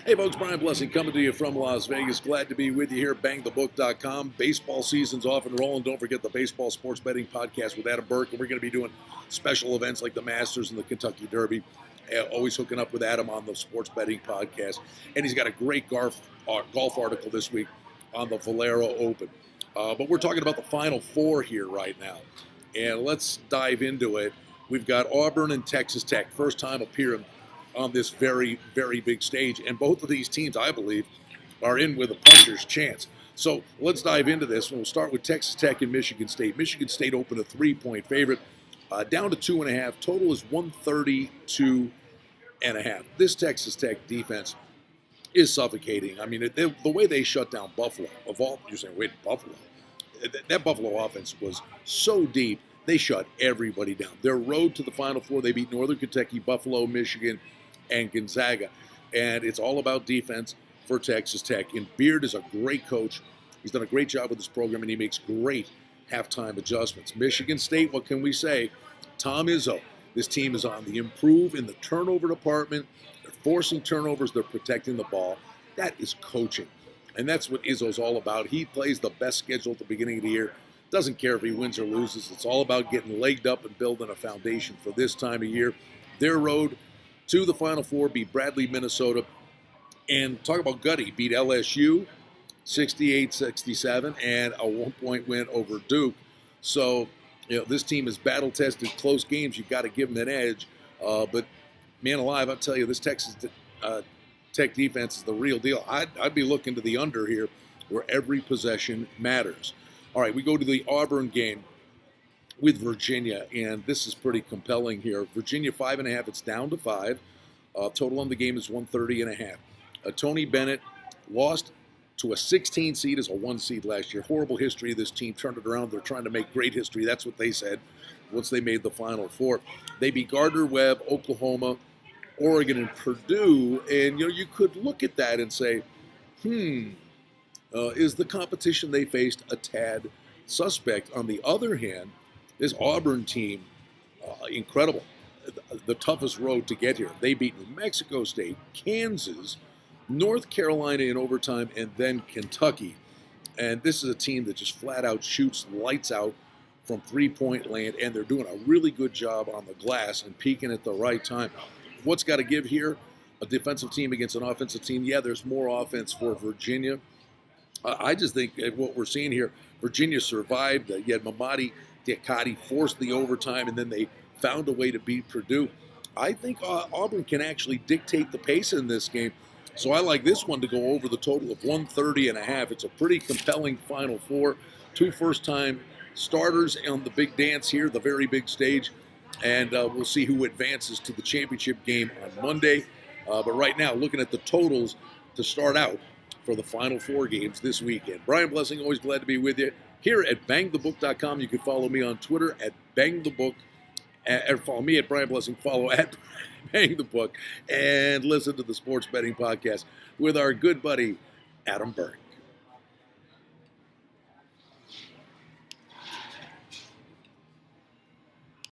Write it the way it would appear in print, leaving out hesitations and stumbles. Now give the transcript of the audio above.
Hey folks, Brian Blessing coming to you from Las Vegas. Glad to be with you here at bangthebook.com. Baseball season's off and rolling. Don't forget the Baseball Sports Betting Podcast with Adam Burke. And we're going to be doing special events like the Masters and the Kentucky Derby. Always hooking up with Adam on the Sports Betting Podcast. And he's got a great golf article this week on the Valero Open. But we're talking about the Final Four here right now. And let's dive into it. We've got Auburn and Texas Tech. First time appearing on this very, very big stage. And both of these teams, I believe, are in with a puncher's chance. So let's dive into this. We'll start with Texas Tech and Michigan State. Michigan State opened a 3-point favorite, down to 2.5. Total is 132.5. This Texas Tech defense is suffocating. I mean, the way they shut down Buffalo, you're saying, wait, Buffalo? That Buffalo offense was so deep, they shut everybody down. Their road to the Final Four, they beat Northern Kentucky, Buffalo, Michigan, and Gonzaga. And it's all about defense for Texas Tech. And Beard is a great coach. He's done a great job with this program, and he makes great halftime adjustments. Michigan State, what can we say? Tom Izzo, this team is on the improve in the turnover department. They're forcing turnovers. They're protecting the ball. That is coaching. And that's what Izzo's all about. He plays the best schedule at the beginning of the year. Doesn't care if he wins or loses. It's all about getting legged up and building a foundation for this time of year. Their road to the Final Four beat Bradley, Minnesota. And talk about gutty, beat LSU 68-67 and a 1-point win over Duke. So, this team is battle-tested, close games. You've got to give them an edge. But, man alive, I'll tell you, this Texas Tech defense is the real deal. I'd be looking to the under here where every possession matters. All right, we go to the Auburn game with Virginia, and this is pretty compelling here. Virginia 5.5, it's down to 5. Total on the game is 130.5. Tony Bennett lost to a 16 seed as a 1 seed last year. Horrible history of this team. Turned it around. They're trying to make great history. That's what they said once they made the Final Four. They beat Gardner-Webb, Oklahoma, Oregon, and Purdue. And, you could look at that and say, is the competition they faced a tad suspect? On the other hand, this Auburn team, incredible. The toughest road to get here. They beat New Mexico State, Kansas, North Carolina in overtime, and then Kentucky. And this is a team that just flat out shoots lights out from three-point land, and they're doing a really good job on the glass and peaking at the right time. What's got to give here? A defensive team against an offensive team. Yeah, there's more offense for Virginia. I just think what we're seeing here, Virginia survived. You had Mamadi Diakati forced the overtime, and then they found a way to beat Purdue. I think Auburn can actually dictate the pace in this game. So I like this one to go over the total of 130.5. It's a pretty compelling Final Four. 2 first-time starters on the big dance here, the very big stage. And we'll see who advances to the championship game on Monday. But right now, looking at the totals to start out for the Final Four games this weekend. Brian Blessing, always glad to be with you here at bangthebook.com. You can follow me on Twitter at bangthebook. Or follow me at Brian Blessing. Follow at Bang the Book. And listen to the Sports Betting Podcast with our good buddy, Adam Burke.